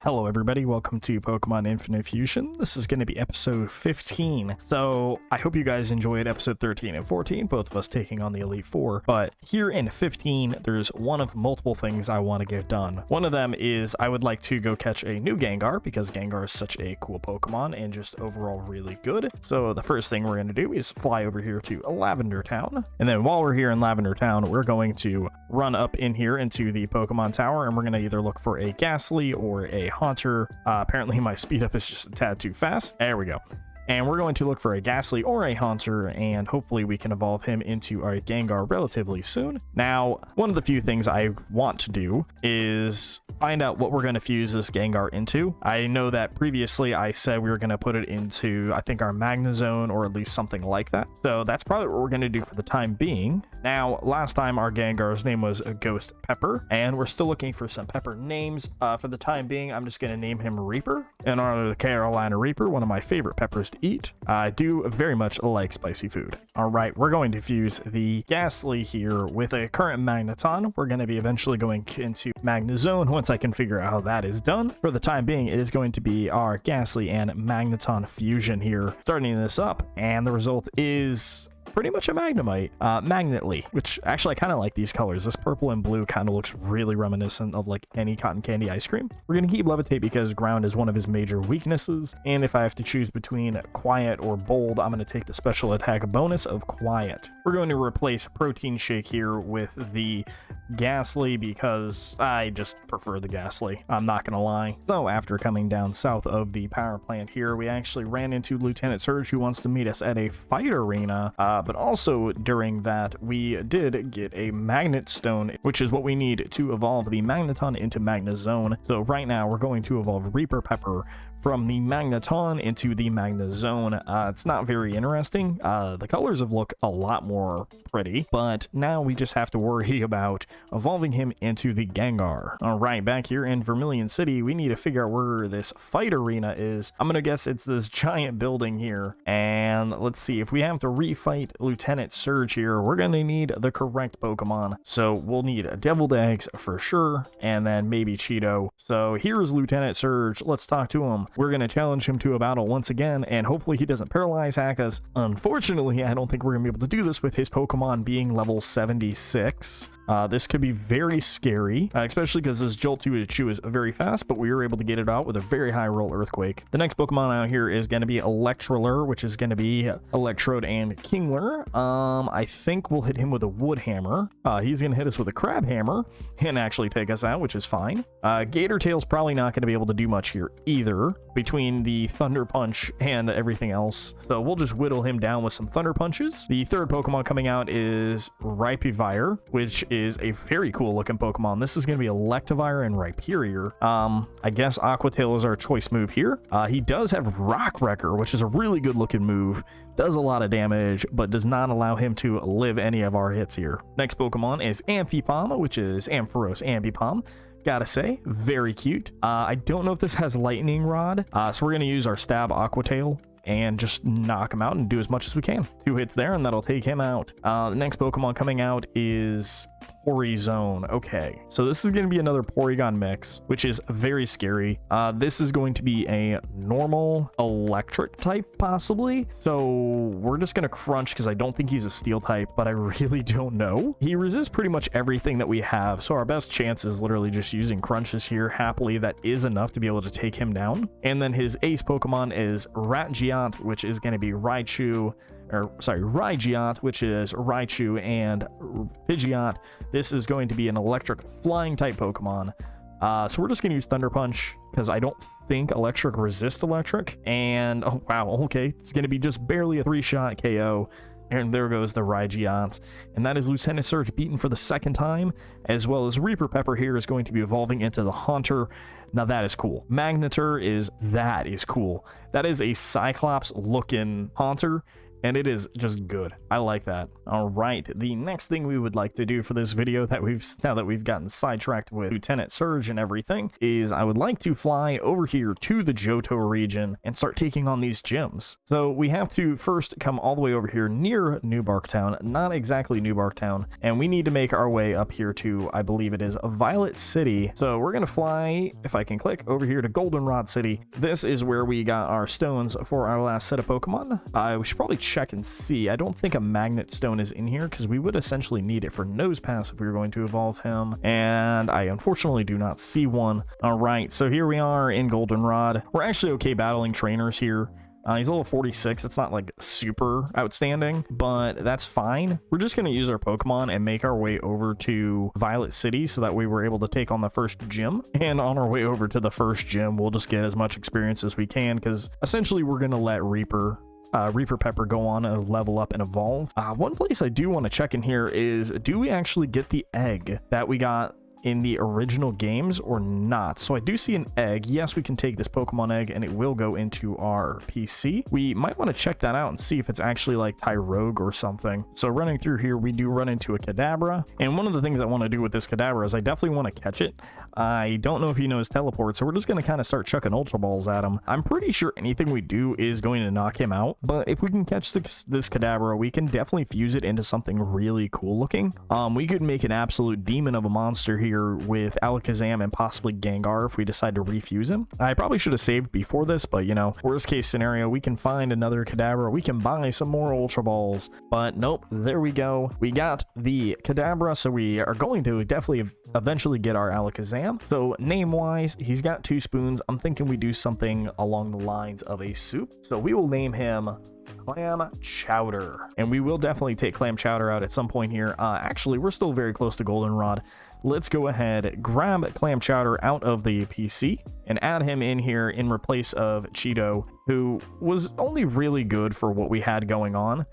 Hello everybody, welcome to Pokemon Infinite Fusion. This is going to be episode 15. So I hope you guys enjoyed episode 13 and 14, both of us taking on the Elite Four. But here in 15, there's one of multiple things I want to get done. One of them is I would like to go catch a new Gengar because Gengar is such a cool Pokemon and just overall really good. So the first thing we're going to do is fly over here to Lavender Town. And then while we're here in Lavender Town, we're going to run up in here into the Pokemon Tower and we're going to either look for a Ghastly or a Haunter. Apparently my speed up is just a tad too fast. There we go. And we're going to look for a Ghastly or a Haunter, and hopefully we can evolve him into our Gengar relatively soon. Now, one of the few things I want to do is find out what we're going to fuse this Gengar into. I know that previously I said we were going to put it into, I think, our Magnezone, or at least something like that. So that's probably what we're going to do for the time being. Now, last time our Gengar's name was Ghost Pepper, and we're still looking for some Pepper names. For the time being, I'm just going to name him Reaper, in honor of the Carolina Reaper, one of my favorite peppers to eat. I do very much like spicy food. All right, we're going to fuse the Ghastly here with a current Magneton. We're going to be eventually going into Magnezone once I can figure out how that is done. For the time being, it is going to be our Ghastly and Magneton fusion here, starting this up, and the result is pretty much a Magnemite, Magnetly, which actually I kind of like these colors. This purple and blue kind of looks really reminiscent of like any cotton candy ice cream. We're going to keep Levitate because ground is one of his major weaknesses, and if I have to choose between Quiet or Bold, I'm going to take the special attack bonus of Quiet. We're going to replace Protein Shake here with the Ghastly because I just prefer the Ghastly, I'm not going to lie. So after coming down south of the power plant here, we actually ran into Lieutenant Surge, who wants to meet us at a fight arena, but also during that we did get a Magnet Stone, which is what we need to evolve the Magneton into Magnezone. So right now we're going to evolve Reaper Pepper from the Magneton into the Magnezone. It's not very interesting. The colors have looked a lot more pretty, but now we just have to worry about evolving him into the Gengar. All right, back here in Vermilion City, we need to figure out where this fight arena is. I'm gonna guess it's this giant building here, and let's see, if we have to refight Lieutenant Surge here, we're gonna need the correct Pokemon. So we'll need a Deviled Eggs for sure, and then maybe Cheeto. So here's Lieutenant Surge. Let's talk to him. We're going to challenge him to a battle once again, and hopefully he doesn't paralyze hack us. Unfortunately, I don't think we're going to be able to do this with his Pokemon being level 76. This could be very scary, especially because this Jolt 2 Chew is very fast, but we were able to get it out with a very high roll Earthquake. The next Pokemon out here is going to be Electrolure, which is going to be Electrode and Kingler. I think we'll hit him with a Wood Hammer. He's going to hit us with a Crab Hammer and actually take us out, which is fine. Gator Tail's probably not going to be able to do much here either, between the Thunder Punch and everything else. So we'll just whittle him down with some Thunder Punches. The third Pokemon coming out is Rhyperior, which is a very cool looking Pokemon. This is going to be Electivire and Rhyperior. I guess Aqua Tail is our choice move here. He does have Rock Wrecker, which is a really good looking move. Does a lot of damage, but does not allow him to live any of our hits here. Next Pokemon is Ambipom, which is Ampharos Ambipom. Gotta say, very cute. I don't know if this has Lightning Rod, so we're gonna use our Stab Aqua Tail and just knock him out and do as much as we can. 2 hits there, and that'll take him out. The next Pokemon coming out is Poryzone. Okay, so this is going to be another Porygon mix, which is very scary. This is going to be a normal electric type, possibly. So we're just going to crunch because I don't think he's a steel type, but I really don't know. He resists pretty much everything that we have, so our best chance is literally just using crunches here. Happily, that is enough to be able to take him down. And then his ace Pokemon is Ratgiant, which is going to be Raichu, Rygiant, which is Raichu and Pidgeot. This is going to be an electric flying type Pokemon. So we're just going to use Thunder Punch because I don't think electric resists electric. And oh wow, okay, it's going to be just barely a 3-shot KO. And there goes the Rygiant. And that is Lieutenant Surge beaten for the second time, as well as Reaper Pepper here is going to be evolving into the Haunter. Now that is cool. Magnetar is cool. That is a Cyclops looking Haunter. and it is just good. I like that. All right, the next thing we would like to do for this video now that we've gotten sidetracked with Lieutenant Surge and everything is I would like to fly over here to the Johto region and start taking on these gyms. So we have to first come all the way over here near New Barktown, not exactly New Barktown, and we need to make our way up here to, I believe it is Violet City. So we're gonna fly, if I can click, over here to Goldenrod City. This is where we got our stones for our last set of Pokemon. We should probably check and see. I don't think a magnet stone is in here because we would essentially need it for Nosepass if we were going to evolve him, and I unfortunately do not see one. All right, so here we are in Goldenrod. We're actually okay battling trainers here. He's level 46. It's not like super outstanding, but that's fine. We're just going to use our Pokemon and make our way over to Violet City so that we were able to take on the first gym. And on our way over to the first gym, we'll just get as much experience as we can because essentially we're going to let Reaper Pepper go on and level up and evolve. One place I do want to check in here is, do we actually get the egg that we got in the original games or not? So I do see an egg. Yes, we can take this Pokemon egg and it will go into our PC. We might want to check that out and see if it's actually like Tyrogue or something. So running through here, we do run into a Kadabra, and one of the things I want to do with this Kadabra is I definitely want to catch it. I don't know if he knows teleport, so we're just going to kind of start chucking Ultra Balls at him. I'm pretty sure anything we do is going to knock him out, but if we can catch this Kadabra, we can definitely fuse it into something really cool looking. We could make an absolute demon of a monster here with Alakazam and possibly Gengar if we decide to refuse him. I probably should have saved before this, but you know, worst case scenario, we can find another Kadabra, we can buy some more Ultra Balls, but nope, there we go. We got the Kadabra, so we are going to definitely eventually get our Alakazam. So name-wise, he's got 2 spoons. I'm thinking we do something along the lines of a soup. So we will name him Clam Chowder, and we will definitely take Clam Chowder out at some point here. Actually, we're still very close to Goldenrod. Let's go ahead, grab Clam Chowder out of the PC and add him in here in replace of Cheeto, who was only really good for what we had going on.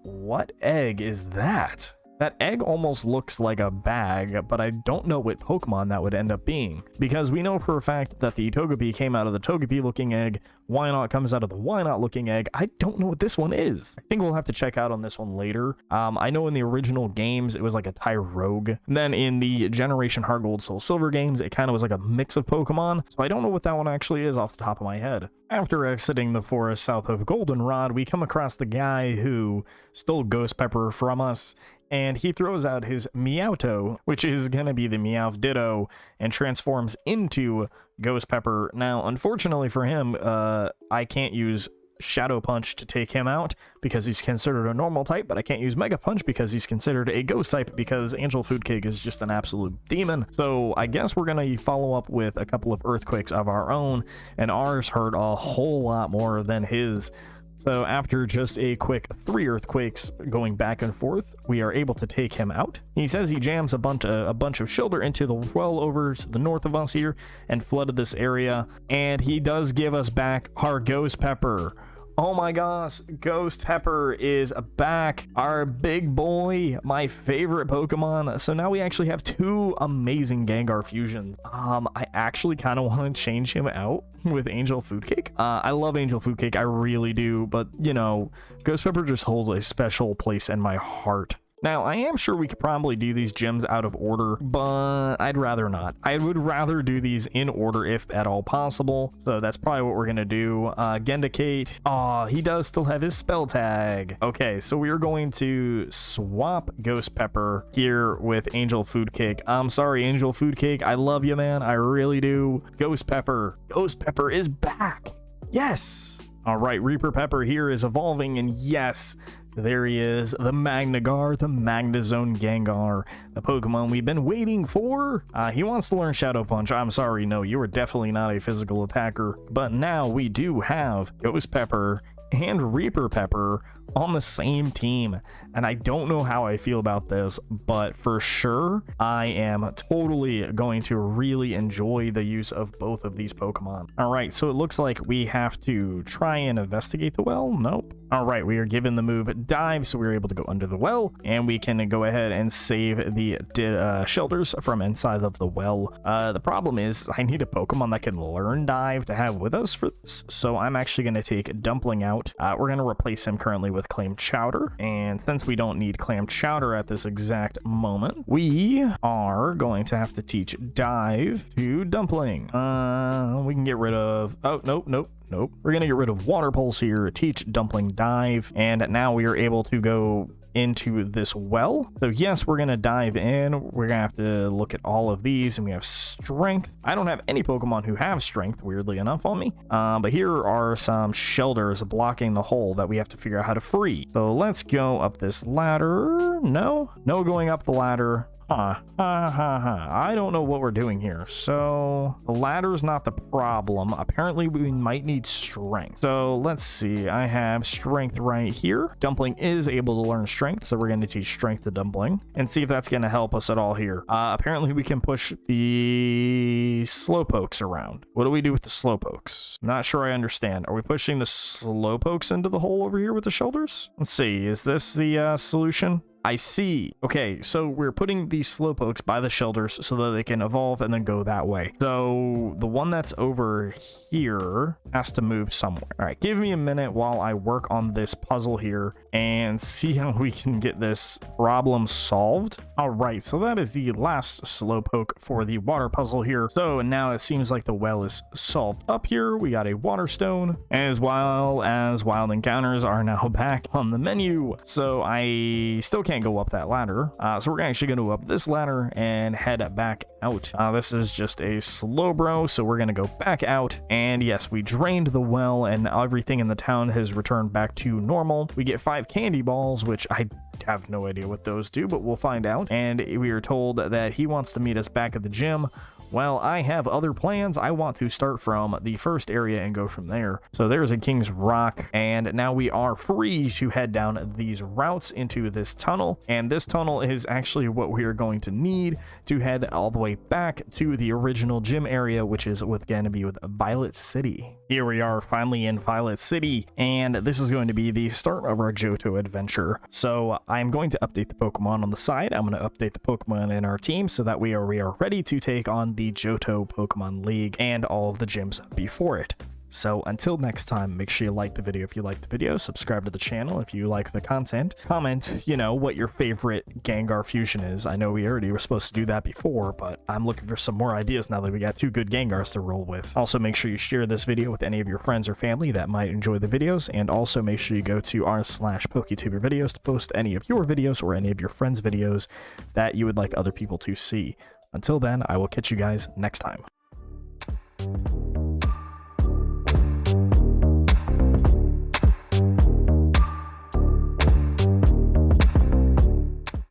What egg is that? That egg almost looks like a bag, but I don't know what Pokemon that would end up being, because we know for a fact that the Togepi came out of the Togepi looking egg, Wynaut comes out of the Wynaut looking egg. I don't know what this one is. I think we'll have to check out on this one later. I know in the original games it was like a Tyrogue, and then in the Generation Heart Gold Soul Silver games it kind of was like a mix of Pokemon, so I don't know what that one actually is off the top of my head. After exiting the forest south of Goldenrod, we come across the guy who stole Ghost Pepper from us, and he throws out his Meowto, which is going to be the Meowth Ditto, and transforms into Ghost Pepper. Now, unfortunately for him, I can't use Shadow Punch to take him out because he's considered a normal type, but I can't use Mega Punch because he's considered a ghost type because Angel Food Cake is just an absolute demon. So I guess we're going to follow up with a couple of Earthquakes of our own, and ours hurt a whole lot more than his. So after just a quick 3 Earthquakes going back and forth, we are able to take him out. He says he jams a bunch of Shieldar into the well over to the north of us here and flooded this area, and he does give us back our Ghost Pepper. Oh my gosh, Ghost Pepper is back. Our big boy, my favorite Pokemon. So now we actually have 2 amazing Gengar fusions. I actually kind of want to change him out with Angel Food Cake. I love Angel Food Cake, I really do, but you know, Ghost Pepper just holds a special place in my heart. Now, I am sure we could probably do these gyms out of order, but I'd rather not. I would rather do these in order if at all possible. So that's probably what we're going to do. Gendicate. Oh, he does still have his spell tag. Okay, so we are going to swap Ghost Pepper here with Angel Food Cake. I'm sorry, Angel Food Cake. I love you, man. I really do. Ghost Pepper. Ghost Pepper is back. Yes. All right, Reaper Pepper here is evolving, and yes, there he is, the Magnagar, the Magnezone Gengar, the Pokemon we've been waiting for. He wants to learn Shadow Punch. I'm sorry, no, you are definitely not a physical attacker. But now we do have Ghost Pepper and Reaper Pepper on the same team, and I don't know how I feel about this, but for sure I am totally going to really enjoy the use of both of these Pokemon. All right, so it looks like we have to try and investigate the well. Nope. All right, we are given the move dive, so we're able to go under the well, and we can go ahead and save the shelters from inside of the well. The problem is I need a Pokemon that can learn dive to have with us for this, so I'm actually going to take Dumpling out. We're going to replace him currently with Clam Chowder, and since we don't need Clam Chowder at this exact moment, we are going to have to teach dive to Dumpling. We can get rid of... oh, nope. We're gonna get rid of Water Pulse here, teach Dumpling dive, and now we are able to go into this well. So yes, we're gonna dive in. We're gonna have to look at all of these, and we have strength. I don't have any Pokemon who have strength, weirdly enough, on me, but here are some shelters blocking the hole that we have to figure out how to free. So let's go up this ladder. No going up the ladder. I don't know what we're doing here. So the ladder's not the problem. Apparently we might need strength. So let's see. I have strength right here. Dumpling is able to learn strength, so we're going to teach strength to Dumpling and see if that's going to help us at all here. Apparently we can push the Slowpokes around. What do we do with the Slowpokes? Not sure I understand. Are we pushing the Slowpokes into the hole over here with the shoulders? Let's see. Is this the solution? I see. Okay, so we're putting these Slowpokes by the shelters so that they can evolve and then go that way. So the one that's over here has to move somewhere. All right, give me a minute while I work on this puzzle here and see how we can get this problem solved. All right, so that is the last Slowpoke for the water puzzle here. So now it seems like the well is solved up here. We got a water stone, as well as wild encounters are now back on the menu. So I still can't go up that ladder, so we're actually going to go up this ladder and head back out. This is just a Slowbro, so we're going to go back out, and yes, we drained the well and everything in the town has returned back to normal. We get 5 candy balls, which I have no idea what those do, but we'll find out. And we are told that he wants to meet us back at the gym. Well, I have other plans. I want to start from the first area and go from there. So there's a King's Rock, and now we are free to head down these routes into this tunnel. And this tunnel is actually what we are going to need to head all the way back to the original gym area, which is going to be with Violet City. Here we are finally in Violet City, and this is going to be the start of our Johto adventure. So I'm going to update the Pokemon on the side. I'm going to update the Pokemon in our team so that we are ready to take on the Johto Pokemon League and all of the gyms before it. So until next time, make sure you like the video if you like the video, subscribe to the channel if you like the content, comment, what your favorite Gengar fusion is. I know we already were supposed to do that before, but I'm looking for some more ideas now that we got 2 good Gengars to roll with. Also, make sure you share this video with any of your friends or family that might enjoy the videos, and also make sure you go to r/PokeTuber videos to post any of your videos or any of your friends' videos that you would like other people to see. Until then, I will catch you guys next time.